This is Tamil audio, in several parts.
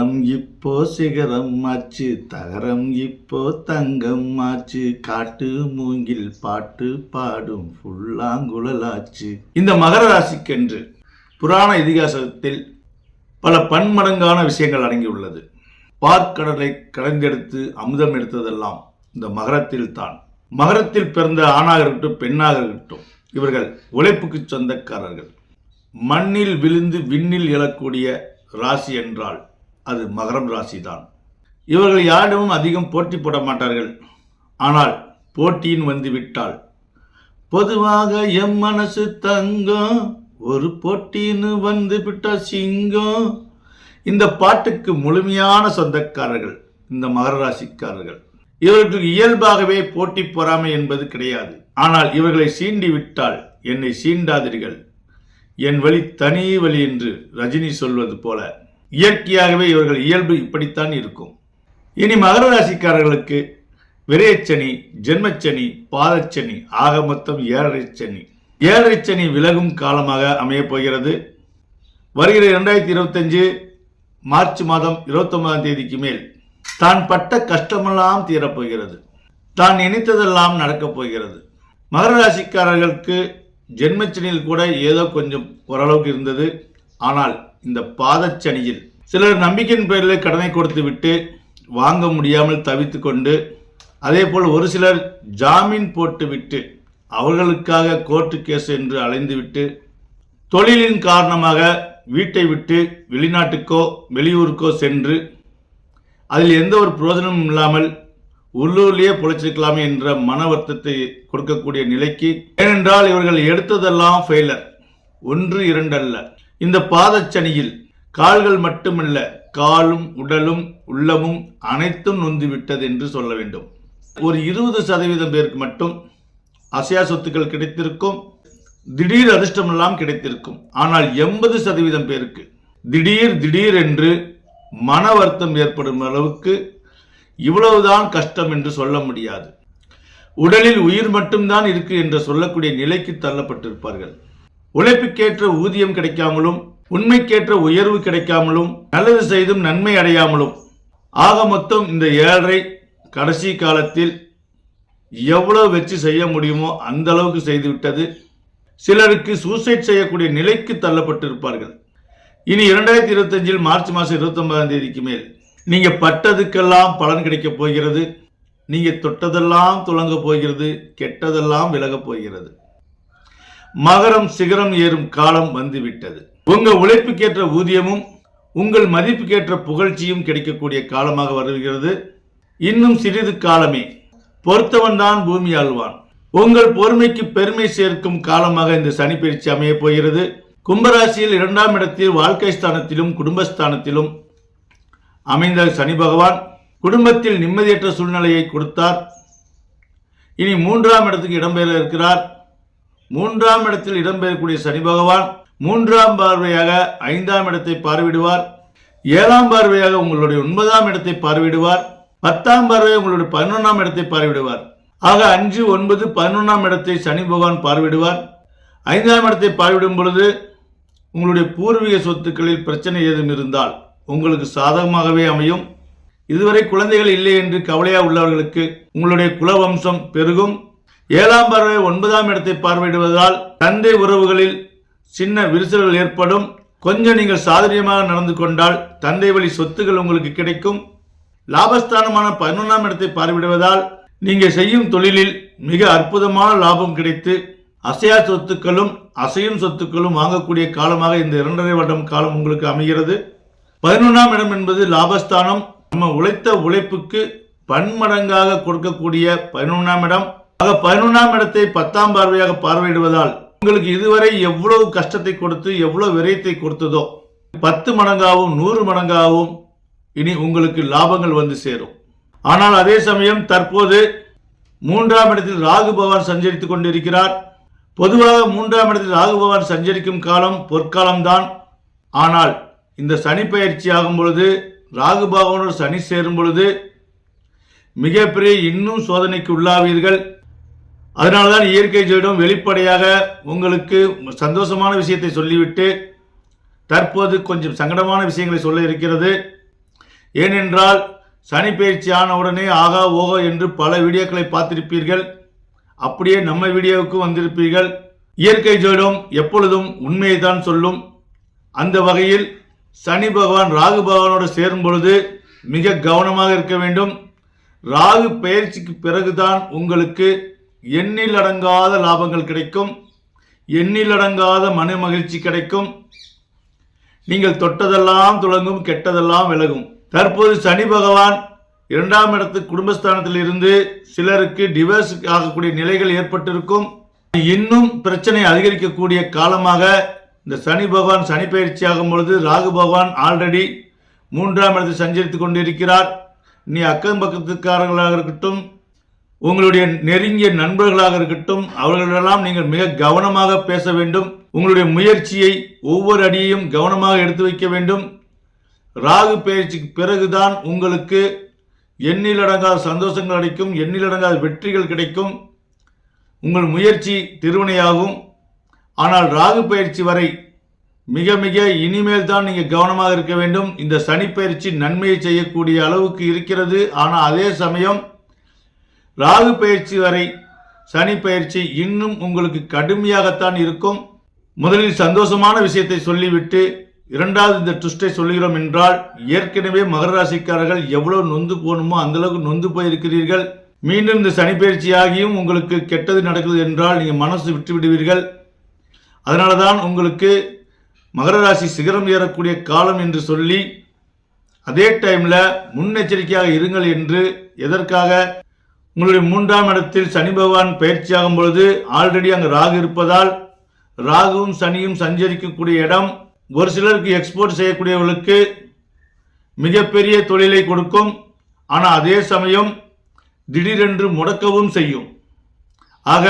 மகரம் இப்போ சிகரம் ஆச்சு, தகரம் இப்போ தங்கம் ஆச்சு, காட்டு மூங்கில் பாட்டு பாடும் புல்லாங்குழலாச்சு. இந்த மகர ராசிக்கென்று புராண இதிகாசத்தில் பல பன்மடங்கான விஷயங்கள் அடங்கியுள்ளது. பார்க்கடலை கடைந்தெடுத்து அமுதம் எடுத்ததெல்லாம் இந்த மகரத்தில் தான். மகரத்தில் பிறந்த ஆணாக இருக்கட்டும் பெண்ணாக இருக்கட்டும், இவர்கள் உழைப்புக்கு சொந்தக்காரர்கள். மண்ணில் விழுந்து விண்ணில் எழக்கூடிய ராசி என்றால் அது மகரம் ராசி தான். இவர்கள் யாரிடமும் அதிகம் போட்டி போட மாட்டார்கள். ஆனால் போட்டியின் வந்துவிட்டால் பொதுவாக எம் மனசு தங்கம், ஒரு போட்டின்னு வந்து விட்டா சிங்கம். இந்த பாட்டுக்கு முழுமையான சொந்தக்காரர்கள் இந்த மகர ராசிக்காரர்கள். இவர்களுக்கு இயல்பாகவே போட்டி பொறாமை என்பது கிடையாது. ஆனால் இவர்களை சீண்டி விட்டால் என்னை சீண்டாதீர்கள், என் வழி தனி வழி என்று ரஜினி சொல்வது போல இயற்கையாகவே இவர்கள் இயல்பு இப்படித்தான் இருக்கும். இனி மகர ராசிக்காரர்களுக்கு விரயச்சனி, ஜென்மச்சனி, பாதச்சனி, ஆக மொத்தம் 7.5 சனி. 7.5 சனி விலகும் காலமாக அமையப் போகிறது. வருகிற 2025 மார்ச் மாதம் 29ஆம் தேதிக்கு மேல் தான் பட்ட கஷ்டமெல்லாம் தீரப்போகிறது. தான் நினைத்ததெல்லாம் நடக்கப் போகிறது. மகர ராசிக்காரர்களுக்கு ஜென்மச்சனியில் கூட ஏதோ கொஞ்சம் ஓரளவுக்கு இருந்தது. ஆனால் இந்த பாதச்சனியில் சிலர் நம்பிக்கையின் பேரில் கடனை கொடுத்து விட்டு வாங்க முடியாமல் தவித்து கொண்டு, அதே போல் ஒரு சிலர் ஜாமீன் போட்டு விட்டு அவர்களுக்காக கோர்ட்டு கேஸ் என்று அலைந்துவிட்டு, தொழிலின் காரணமாக வீட்டை விட்டு வெளிநாட்டுக்கோ வெளியூருக்கோ சென்று அதில் எந்த ஒரு பிரயோஜனமும் இல்லாமல் உள்ளூர்லேயே பொழைச்சிருக்கலாமே என்ற மன வருத்தத்தை கொடுக்கக்கூடிய நிலைக்கு. ஏனென்றால் இவர்கள் எடுத்ததெல்லாம் ஃபெயிலர், 1 2 அல்ல. இந்த பாதச்சனியில் கால்கள் மட்டுமல்ல, காலும் உடலும் உள்ளமும் அனைத்தும் நொந்துவிட்டது என்று சொல்ல வேண்டும். ஒரு 20% பேருக்கு மட்டும் அசையா சொத்துக்கள் கிடைத்திருக்கும், திடீர் அதிர்ஷ்டமெல்லாம் கிடைத்திருக்கும். ஆனால் 80% பேருக்கு திடீர் என்று மன வருத்தம் ஏற்படும் அளவுக்கு இவ்வளவுதான் கஷ்டம் என்று சொல்ல முடியாது. உடலில் உயிர் மட்டும்தான் இருக்கு என்று சொல்லக்கூடிய நிலைக்கு தள்ளப்பட்டிருப்பார்கள். உழைப்புக்கேற்ற ஊதியம் கிடைக்காமலும், உண்மைக்கேற்ற உயர்வு கிடைக்காமலும், நல்லது செய்தும் நன்மை அடையாமலும், ஆக மொத்தம் இந்த 7.5 கடைசி காலத்தில் எவ்வளவு வச்சு செய்ய முடியுமோ அந்த அளவுக்கு செய்துவிட்டது. சிலருக்கு சூசைட் செய்யக்கூடிய நிலைக்கு தள்ளப்பட்டிருப்பார்கள். இனி 2025 மார்ச் மாதம் 29ஆம் தேதிக்கு மேல் நீங்க பட்டதுக்கெல்லாம் பலன் கிடைக்கப் போகிறது. நீங்க தொட்டதெல்லாம் துலங்க போகிறது, கெட்டதெல்லாம் விலகப் போகிறது. மகரம் சிகரம் ஏறும் காலம் வந்துவிட்டது. உங்க உழைப்புக்கேற்ற ஊதியமும் உங்கள் மதிப்புக்கேற்ற புகழ்ச்சியும் கிடைக்கக்கூடிய காலமாக வருகிறது. இன்னும் சிறிது காலமே, பொறுத்தவன் தான் பூமி ஆழ்வான். உங்கள் பொறுமைக்கு பெருமை சேர்க்கும் காலமாக இந்த சனி பயிற்சி அமைய போகிறது. கும்பராசியில் 2ஆம் இடத்தில் வாழ்க்கை ஸ்தானத்திலும் குடும்பஸ்தானத்திலும் அமைந்த சனி பகவான் குடும்பத்தில் நிம்மதியற்ற சூழ்நிலையை கொடுத்தார். இனி 3ஆம் இடத்துக்கு இடம்பெற இருக்கிறார். 3ஆம் இடத்தில் இடம்பெறக்கூடிய சனி பகவான் 3ஆம் பார்வையாக 5ஆம் இடத்தை பார்வையிடுவார். 7ஆம் பார்வையாக உங்களுடைய 9ஆம் இடத்தை பார்வையிடுவார். 10ஆம் பார்வையாக உங்களுடைய 11ஆம் இடத்தை பார்வையிடுவார். ஆக 5, 9, 11ஆம் இடத்தை சனி பகவான் பார்வையிடுவார். 5ஆம் இடத்தை பார்வையிடும் பொழுது உங்களுடைய பூர்வீக சொத்துக்களில் பிரச்சனை ஏதும் இருந்தால் உங்களுக்கு சாதகமாகவே அமையும். இதுவரை குழந்தைகள் இல்லை என்று கவலையா உள்ளவர்களுக்கு உங்களுடைய குலவம்சம் பெருகும். 7ஆம் பார்வை 9ஆம் இடத்தை பார்வையிடுவதால் தந்தை உறவுகளில் சின்ன விரிசல்கள் ஏற்படும். கொஞ்சம் நீங்கள் சாதுரியமாக நடந்து கொண்டால் தந்தை வழி சொத்துக்கள் உங்களுக்கு கிடைக்கும். லாபஸ்தானமான 11ஆம் இடத்தை பார்வையிடுவதால் நீங்கள் செய்யும் தொழிலில் மிக அற்புதமான லாபம் கிடைத்து அசையா சொத்துக்களும் அசையும் சொத்துக்களும் வாங்கக்கூடிய காலமாக இந்த 2.5 வருடம் காலம் உங்களுக்கு அமைகிறது. 11ஆம் இடம் என்பது லாபஸ்தானம். நம்ம உழைத்த உழைப்புக்கு பன்மடங்காக கொடுக்கக்கூடிய 11ஆம் இடம். ஆக 11ஆம் இடத்தை 10ஆம் பார்வையாக பார்வையிடுவதால் உங்களுக்கு இதுவரை எவ்வளவு கஷ்டத்தை கொடுத்து எவ்வளவு விரயத்தை கொடுத்ததோ 10 மடங்காகவும் 100 மடங்காகவும் இனி உங்களுக்கு லாபங்கள் வந்து சேரும். ஆனால் அதே சமயம் தற்போது 3ஆம் இடத்தில் ராகு பகவான் சஞ்சரித்துக் கொண்டிருக்கிறார். பொதுவாக 3ஆம் இடத்தில் ராகு பகவான் சஞ்சரிக்கும் காலம் பொற்காலம்தான். ஆனால் இந்த சனி பயிற்சி ஆகும் பொழுது, ராகு பகவானோடு சனி சேரும் பொழுது மிகப்பெரிய இன்னும் சோதனைக்கு உள்ளாவீர்கள். அதனால்தான் இயற்கை ஜோதிடம் வெளிப்படையாக உங்களுக்கு சந்தோஷமான விஷயத்தை சொல்லிவிட்டு தற்போது கொஞ்சம் சங்கடமான விஷயங்களை சொல்ல இருக்கிறது. ஏனென்றால் சனி பயிற்சி ஆன உடனே ஆகா ஓகோ என்று பல வீடியோக்களை பார்த்திருப்பீர்கள். அப்படியே நம்ம வீடியோவுக்கு வந்திருப்பீர்கள். இயற்கை ஜோதிடம் எப்பொழுதும் உண்மையை தான் சொல்லும். அந்த வகையில் சனி பகவான் ராகு பகவானோடு சேரும் பொழுது மிக கவனமாக இருக்க வேண்டும். ராகு பயிற்சிக்கு பிறகுதான் உங்களுக்கு எண்ணில் அடங்காத லாபங்கள் கிடைக்கும், எண்ணில் அடங்காத மன மகிழ்ச்சி கிடைக்கும். நீங்கள் தொட்டதெல்லாம் துலங்கும், கெட்டதெல்லாம் விலகும். தற்போது சனி பகவான் 2ஆம் இடத்து குடும்பஸ்தானத்தில் இருந்து சிலருக்கு டிவோர்ஸ் ஆகக்கூடிய நிலைகள் ஏற்பட்டிருக்கும். இன்னும் பிரச்சனை அதிகரிக்கக்கூடிய காலமாக இந்த சனி பகவான் சனி பயிற்சி ஆகும் பொழுது ராகு பகவான் ஆல்ரெடி 3ஆம் இடத்தில் சஞ்சரித்துக் கொண்டிருக்கிறார். நீ அக்கம் பக்கத்துக்காரர்களாக இருக்கட்டும், உங்களுடைய நெருங்கிய நண்பர்களாக இருக்கட்டும், அவர்களெல்லாம் நீங்கள் மிக கவனமாக பேச வேண்டும். உங்களுடைய முயற்சியை ஒவ்வொரு அடியையும் கவனமாக எடுத்து வைக்க வேண்டும். ராகு பயிற்சிக்கு பிறகுதான் உங்களுக்கு எண்ணிலடங்காத சந்தோஷங்கள் கிடைக்கும், எண்ணிலடங்காத வெற்றிகள் கிடைக்கும், உங்கள் முயற்சி திருவினையாகும். ஆனால் ராகு பயிற்சி வரை மிக மிக இனிமேல் தான் நீங்கள் கவனமாக இருக்க வேண்டும். இந்த சனி பயிற்சி நன்மையை செய்யக்கூடிய அளவுக்கு இருக்கிறது. ஆனால் அதே சமயம் ராகு பயிற்சி வரை சனி பயிற்சி இன்னும் உங்களுக்கு கடுமையாகத்தான் இருக்கும். முதலில் சந்தோஷமான விஷயத்தை சொல்லிவிட்டு இரண்டாவது இந்த ட்விஸ்டை சொல்கிறோம் என்றால், ஏற்கனவே மகர ராசிக்காரர்கள் எவ்வளவு நொந்து போகணுமோ அந்த அளவுக்கு நொந்து போயிருக்கிறீர்கள். மீண்டும் இந்த சனி பயிற்சி ஆகியும் உங்களுக்கு கெட்டது நடக்குது என்றால் நீங்கள் மனசு விட்டு விடுவீர்கள். அதனால தான் உங்களுக்கு மகர ராசி சிகரம் ஏறக்கூடிய காலம் என்று சொல்லி அதே டைமில் முன்னெச்சரிக்கையாக இருங்கள் என்று. எதற்காக? உங்களுடைய 3ஆம் இடத்தில் சனி பகவான் பயிற்சியாகும் பொழுது ஆல்ரெடி அங்கு ராகு இருப்பதால் ராகுவும் சனியும் சஞ்சரிக்கக்கூடிய இடம் ஒரு சிலருக்கு எக்ஸ்போர்ட் செய்யக்கூடியவர்களுக்கு மிகப்பெரிய தொழிலை கொடுக்கும். ஆனால் அதே சமயம் திடீரென்று முடக்கவும் செய்யும். ஆக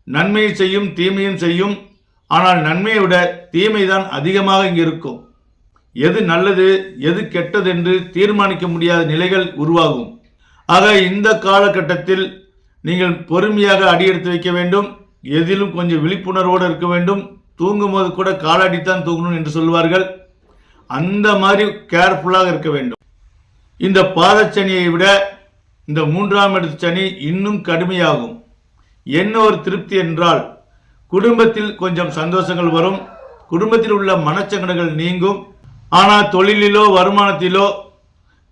நன்மையை செய்யும், தீமையும் செய்யும். ஆனால் நன்மையை விட தீமை தான் அதிகமாக இங்கு இருக்கும். எது நல்லது எது கெட்டது என்று தீர்மானிக்க முடியாத நிலைகள் உருவாகும். ஆக இந்த காலகட்டத்தில் நீங்கள் பொறுமையாக அடியெடுத்து வைக்க வேண்டும். எதிலும் கொஞ்சம் விழிப்புணர்வோடு இருக்க வேண்டும். தூங்கும் போது கூட காலாடித்தான் தூங்கணும் என்று சொல்வார்கள். அந்த மாதிரி கேர்ஃபுல்லாக இருக்க வேண்டும். இந்த பாதச்சனியை விட இந்த 3ஆம் இடத்து சனி இன்னும் கடுமையாகும். என்ன ஒரு திருப்தி என்றால், குடும்பத்தில் கொஞ்சம் சந்தோஷங்கள் வரும், குடும்பத்தில் உள்ள மனச்சங்கடங்கள் நீங்கும். ஆனால் தொழிலிலோ வருமானத்திலோ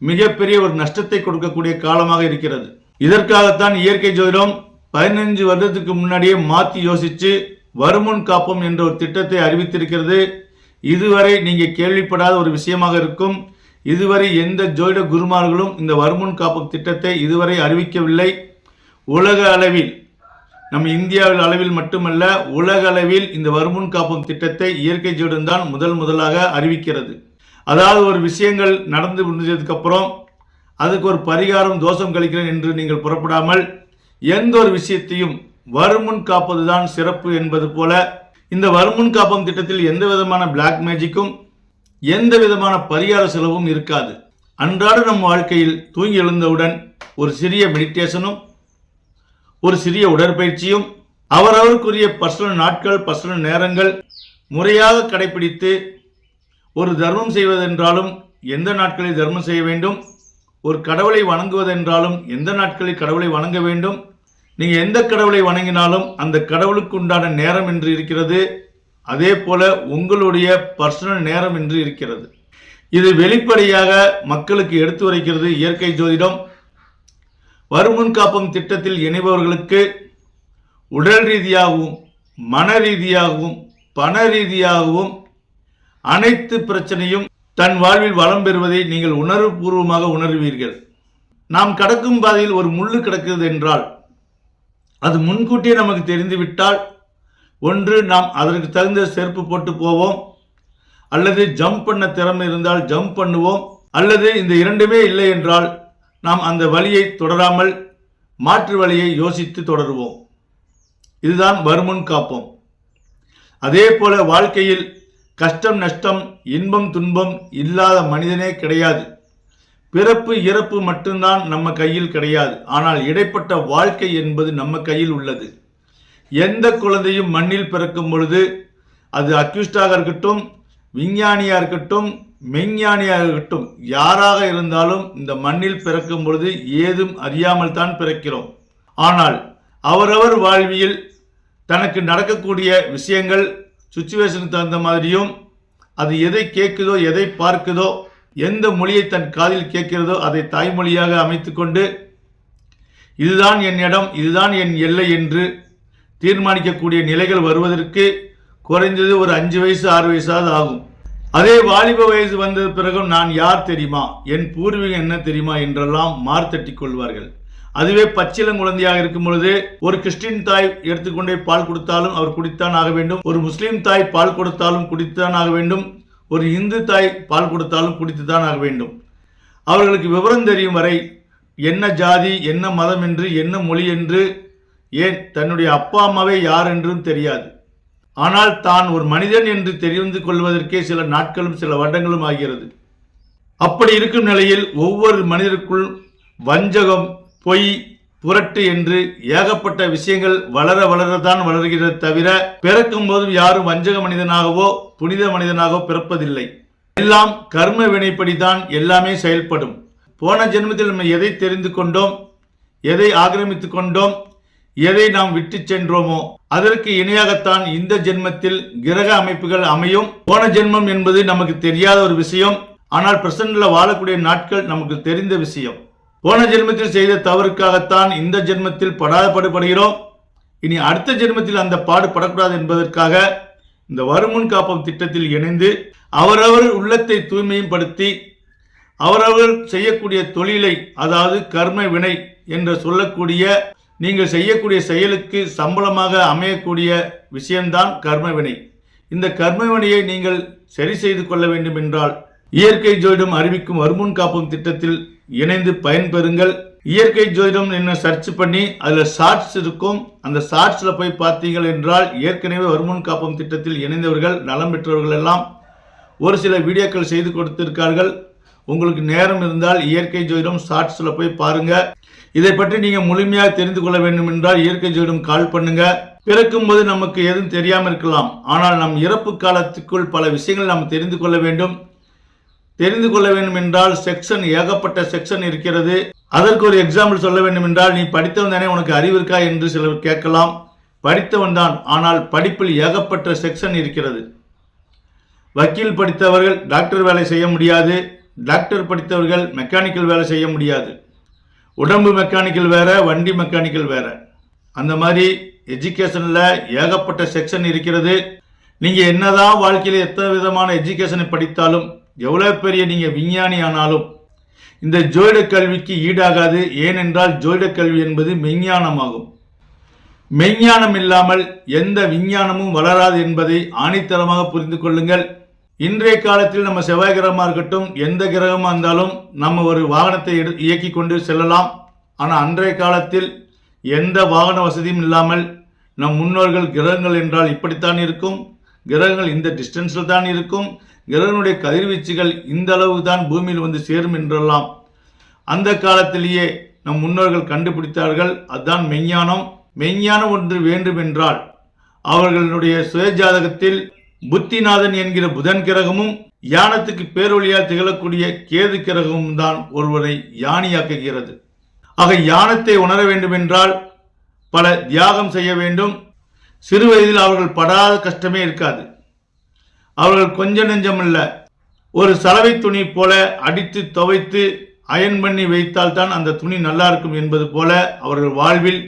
மிகப்பெரிய ஒரு நஷ்டத்தை கொடுக்கக்கூடிய காலமாக இருக்கிறது. இதற்காகத்தான் இயற்கை ஜோதிடம் 15 வருடத்துக்கு முன்னாடியே மாற்றி யோசித்து வருமுன் காப்போம் என்ற ஒரு திட்டத்தை அறிவித்திருக்கிறது. இதுவரை நீங்க கேள்விப்படாத ஒரு விஷயமாக இருக்கும். இதுவரை எந்த ஜோதிட குருமார்களும் இந்த வருமுன் காப்போம் திட்டத்தை இதுவரை அறிவிக்கவில்லை. உலக அளவில், நம்ம இந்தியாவில் அளவில் மட்டுமல்ல, உலக அளவில் இந்த வருமுன் காப்போம் திட்டத்தை இயற்கை ஜோதிடம் தான் முதலாக அறிவிக்கிறது. அதாவது ஒரு விஷயங்கள் நடந்து முடிஞ்சதுக்கு அப்புறம் அதுக்கு ஒரு பரிகாரம் தோஷம் கழிக்கிறேன் என்று நீங்கள் புறப்படாமல் எந்த ஒரு விஷயத்தையும் வருமுன் காப்பதுதான் சிறப்பு என்பது போல இந்த வருமுன் காப்போம் திட்டத்தில் எந்த விதமான பிளாக் மேஜிக்கும் எந்த விதமான பரிகார செலவும் இருக்காது. அன்றாட நம் வாழ்க்கையில் தூங்கி எழுந்தவுடன் ஒரு சிறிய மெடிடேஷனும் ஒரு சிறிய உடற்பயிற்சியும் அவரவருக்குரிய பர்சனல் நாட்கள் பர்சனல் நேரங்கள் முறையாக கடைபிடித்து ஒரு தர்மம் செய்வதென்றாலும் எந்த நாட்களில் தர்மம் செய்ய வேண்டும், ஒரு கடவுளை வணங்குவதென்றாலும் எந்த நாட்களில் கடவுளை வணங்க வேண்டும், நீங்க எந்த கடவுளை வணங்கினாலும் அந்த கடவுளுக்கு உண்டான நேரம் என்று இருக்கிறது. அதே போல உங்களுடைய பர்சனல் நேரம் என்று இருக்கிறது. இது வெளிப்படையாக மக்களுக்கு எடுத்து வரைக்கிறது இயற்கை ஜோதிடம். வருமுன் காப்போம் திட்டத்தில் இணைபவர்களுக்கு உடல் ரீதியாகவும் மன ரீதியாகவும் பண ரீதியாகவும் அனைத்து பிரச்சனையும் தன் வாழ்வில் வளம் பெறுவதை நீங்கள் உணர்வுபூர்வமாக உணர்வீர்கள். நாம் கடக்கும் பாதையில் ஒரு முள்ளு கிடக்கிறது என்றால் அது முன்கூட்டியே நமக்கு தெரிந்துவிட்டால் ஒன்று நாம் அதற்கு தகுந்த செருப்பு போட்டு போவோம், அல்லது ஜம்ப் பண்ண திறமை இருந்தால் ஜம்ப் பண்ணுவோம், அல்லது இந்த இரண்டுமே இல்லை என்றால் நாம் அந்த வழியை தொடராமல் மாற்று வழியை யோசித்து தொடருவோம். இதுதான் வருமுன் காப்போம். அதே போல வாழ்க்கையில் கஷ்டம் நஷ்டம் இன்பம் துன்பம் இல்லாத மனிதனே கிடையாது. பிறப்பு இறப்பு மட்டும்தான் நம்ம கையில் கிடையாது. ஆனால் இடைப்பட்ட வாழ்க்கை என்பது நம்ம கையில் உள்ளது. எந்த குழந்தையும் மண்ணில் பிறக்கும் பொழுது அது அக்யூஸ்டாக இருக்கட்டும், விஞ்ஞானியாக இருக்கட்டும், மெஞ்ஞானியாகட்டும் யாராக இருந்தாலும் இந்த மண்ணில் பிறக்கும் பொழுது ஏதும் அறியாமல் தான் பிறக்கிறோம். ஆனால் அவரவர் வாழ்வியல் தனக்கு நடக்கக்கூடிய விஷயங்கள் சுச்சுவேஷனுக்கு தகுந்த மாதிரியும் அது எதை கேட்குதோ எதை பார்க்குதோ எந்த மொழியை தன் காதில் கேட்கிறதோ அதை தாய்மொழியாக அமைத்து கொண்டு இதுதான் என் இடம் இதுதான் என் எல்லை என்று தீர்மானிக்கக்கூடிய நிலைகள் வருவதற்கு குறைந்தது ஒரு 5 வயசு 6 வயசாவது ஆகும். அதே வாலிப வயசு வந்த பிறகும் நான் யார் தெரியுமா, என் பூர்வீகம் என்ன தெரியுமா என்றெல்லாம் மார்த்தட்டி கொள்வார்கள். அதுவே பச்சிளங்குழந்தையாக இருக்கும் பொழுது ஒரு கிறிஸ்டின் தாய் எடுத்துக்கொண்டே பால் கொடுத்தாலும் அவர் குடித்தான் ஆக வேண்டும், ஒரு முஸ்லீம் தாய் பால் கொடுத்தாலும் குடித்தான் ஆக வேண்டும், ஒரு இந்து தாய் பால் கொடுத்தாலும் குடித்துத்தான் ஆக வேண்டும். அவர்களுக்கு விவரம் தெரியும் வரை என்ன ஜாதி என்ன மதம் என்று என்ன மொழி என்று ஏன் தன்னுடைய அப்பா அம்மாவே யார் என்றும் தெரியாது. ஆனால் தான் ஒரு மனிதன் என்று தெரிந்து கொள்வதற்கே சில நாட்களும் சில வருடங்களும் ஆகிறது. அப்படி இருக்கும் நிலையில் ஒவ்வொரு மனிதருக்குள் வஞ்சகம் பொய் புரட்டு என்று ஏகப்பட்ட விஷயங்கள் வளர வளரத்தான் வளர்கிறது தவிர பிறக்கும் போதும் யாரும் வஞ்சக மனிதனாகவோ புனித மனிதனாகவோ பிறப்பதில்லை. எல்லாம் கர்ம வினைப்படிதான் எல்லாமே செயல்படும். போன ஜென்மத்தில் நம்ம எதை தெரிந்து கொண்டோம், எதை ஆக்கிரமித்துக் கொண்டோம், எதை நாம் விட்டு சென்றோமோ அதற்கு இணையாகத்தான் இந்த ஜென்மத்தில் கிரக அமைப்புகள் அமையும். போன ஜென்மம் என்பது நமக்கு தெரியாத ஒரு விஷயம். ஆனால் பிரசன்ட்ல வாழக்கூடிய நாட்கள் நமக்கு தெரிந்த விஷயம். போன ஜென்மத்தில் செய்த தவறுக்காகத்தான் இந்த ஜென்மத்தில் படாதபாடுபடுகிறோம். இனி அடுத்த ஜென்மத்தில் அந்த பாடுபடக்கூடாது என்பதற்காக இந்த வருமுன் காப்போம் திட்டத்தில் இணைந்து அவரவர் உள்ளத்தை தூய்மையும் படுத்தி அவரவர் செய்யக்கூடிய தொழிலை, அதாவது கர்ம வினை என்று சொல்லக்கூடிய நீங்கள் செய்யக்கூடிய செயலுக்கு சம்பளமாக அமையக்கூடிய விஷயம்தான் கர்ம வினை. இந்த கர்ம வினையை நீங்கள் சரி செய்து கொள்ள வேண்டும் என்றால் இயற்கை ஜோதிடம் அறிவிக்கும் வருமுன் காப்போம் திட்டத்தில் இணைந்து பயன்பெறுங்கள். இயற்கை ஜோதிடம் என்ன சர்ச் பண்ணி அதில் ஷார்ட்ஸ் இருக்கும். அந்த ஷார்ட்ஸில் போய் பார்த்தீர்கள் என்றால் ஏற்கனவே வருமுன் காப்போம் திட்டத்தில் இணைந்தவர்கள் நலம் பெற்றவர்கள் எல்லாம் ஒரு சில வீடியோக்கள் செய்து கொடுத்திருக்கார்கள். உங்களுக்கு நேரம் இருந்தால் இயற்கை ஜோதிடம் ஷார்ட்ஸில் போய் பாருங்க. இதை பற்றி நீங்கள் முழுமையாக தெரிந்து கொள்ள வேண்டும் என்றால் இயற்கை ஜோதிடம் கால் பண்ணுங்க. பிறக்கும் போது நமக்கு எதுவும் தெரியாமல் இருக்கலாம். ஆனால் நம் இறப்பு காலத்துக்குள் பல விஷயங்கள் நாம் தெரிந்து கொள்ள வேண்டும். தெரிந்து கொள்ள வேண்டும் என்றால் செக்ஷன், ஏகப்பட்ட செக்ஷன் இருக்கிறது. அதற்கு ஒரு எக்ஸாம்பிள் சொல்ல வேண்டும் என்றால், நீ படித்தவன் தானே, உனக்கு அறிவு இருக்கா என்று சிலர் கேட்கலாம். படித்தவன் தான், ஆனால் படிப்பில் ஏகப்பட்ட செக்ஷன் இருக்கிறது. வக்கீல் படித்தவர்கள் டாக்டர் வேலை செய்ய முடியாது, டாக்டர் படித்தவர்கள் மெக்கானிக்கல் வேலை செய்ய முடியாது. உடம்பு மெக்கானிக்கல் வேற, வண்டி மெக்கானிக்கல் வேற. அந்த மாதிரி எஜுகேஷனில் ஏகப்பட்ட செக்ஷன் இருக்கிறது. நீங்கள் என்னதான் வாழ்க்கையில் எத்தனை விதமான எஜுகேஷனை படித்தாலும், எவ்வளோ பெரிய நீங்கள் விஞ்ஞானி ஆனாலும் இந்த ஜோதிட கல்விக்கு ஈடாகாது. ஏனென்றால் ஜோதிட கல்வி என்பது மெஞ்ஞானமாகும். மெஞ்ஞானம் இல்லாமல் எந்த விஞ்ஞானமும் வளராது என்பதை ஆணித்தரமாக புரிந்து கொள்ளுங்கள். இன்றைய காலத்தில் நம்ம செவ்வாய் கிரகமாக இருக்கட்டும், எந்த கிரகமாக இருந்தாலும் நம்ம ஒரு வாகனத்தை இயக்கி கொண்டு செல்லலாம். ஆனால் அன்றைய காலத்தில் எந்த வாகன வசதியும் இல்லாமல் நம் முன்னோர்கள் கிரகங்கள் என்றால் இப்படித்தான் இருக்கும், கிரகங்கள் இந்த டிஸ்டன்ஸில் தான் இருக்கும், கிரகனுடைய கதிர்வீச்சுகள் இந்த அளவு தான் பூமியில் வந்து சேரும் என்றெல்லாம் அந்த காலத்திலேயே நம் முன்னோர்கள் கண்டுபிடித்தார்கள். அதுதான் மெஞ்ஞானம். மெஞ்ஞானம் ஒன்று வேண்டும் என்றால் அவர்களுடைய சுயஜாதகத்தில் புத்திநாதன் என்கிற புதன் கிரகமும் யானத்துக்கு பேரொழியால் திகழக்கூடிய கேது கிரகமும் தான் ஒருவரை யானியாக்குகிறது. ஆக யானத்தை உணர வேண்டும் என்றால் பல தியாகம் செய்ய வேண்டும். சிறு வயதில் அவர்கள் படாத கஷ்டமே இருக்காது. அவர்கள் கொஞ்ச நெஞ்சமல்ல, ஒரு சலவை துணி போல அடித்து துவைத்து அயன் பண்ணி வைத்தால் தான் அந்த துணி நல்லா இருக்கும் என்பது போல அவர்கள் வாழ்வில்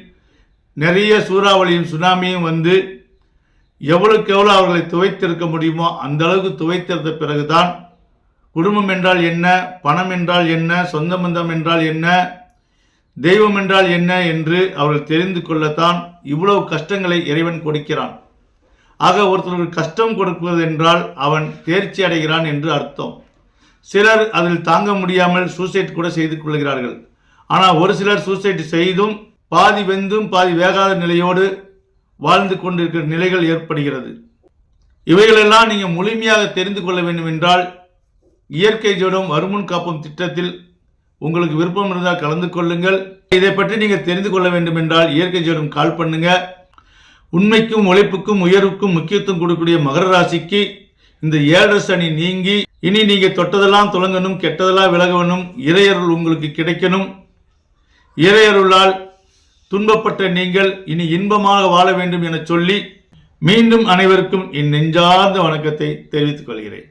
நிறைய சூறாவளியும் சுனாமியும் வந்து எவ்வளவுக்கு எவ்வளோ அவர்களை துவைத்திருக்க முடியுமோ அந்த அளவுக்கு துவைத்திருந்த பிறகுதான் குடும்பம் என்றால் என்ன, பணம் என்றால் என்ன, சொந்த பந்தம் என்றால் என்ன, தெய்வம் என்றால் என்ன என்று அவர்கள் தெரிந்து கொள்ளத்தான் இவ்வளவு கஷ்டங்களை இறைவன் கொடுக்கிறான். ஆக ஒருத்தருக்கு கஷ்டம் கொடுப்பது என்றால் அவன் தேர்ச்சி அடைகிறான் என்று அர்த்தம். சிலர் அதில் தாங்க முடியாமல் சூசைட் கூட செய்து கொள்கிறார்கள். ஆனால் ஒரு சிலர் சூசைட் செய்தும் பாதி வெந்தும் பாதி வேகாத நிலையோடு வாழ்ந்து கொண்டிருக்கிற நிலைகள் ஏற்படுகிறது. இவைகளெல்லாம் நீங்கள் முழுமையாக தெரிந்து கொள்ள வேண்டும் என்றால் இயற்கை ஜோதிடம் வருமுன் காப்போம் திட்டத்தில் உங்களுக்கு விருப்பம் இருந்தால் கலந்து கொள்ளுங்கள். இதை பற்றி நீங்கள் தெரிந்து கொள்ள வேண்டும் என்றால் இயற்கை ஜோதிடம் கால் பண்ணுங்க. உண்மைக்கும் உழைப்புக்கும் உயர்வுக்கும் முக்கியத்துவம் கொடுக்கக்கூடிய மகர ராசிக்கு இந்த 7 சனி நீங்கி இனி நீங்க தொட்டதெல்லாம் துலங்கணும், கெட்டதெல்லாம் விலகணும், இறையருள் உங்களுக்கு கிடைக்கணும். இறையருளால் துன்பப்பட்ட நீங்கள் இனி இன்பமாக வாழ வேண்டும் என சொல்லி மீண்டும் அனைவருக்கும் என் நெஞ்சார்ந்த வணக்கத்தை தெரிவித்துக் கொள்கிறேன்.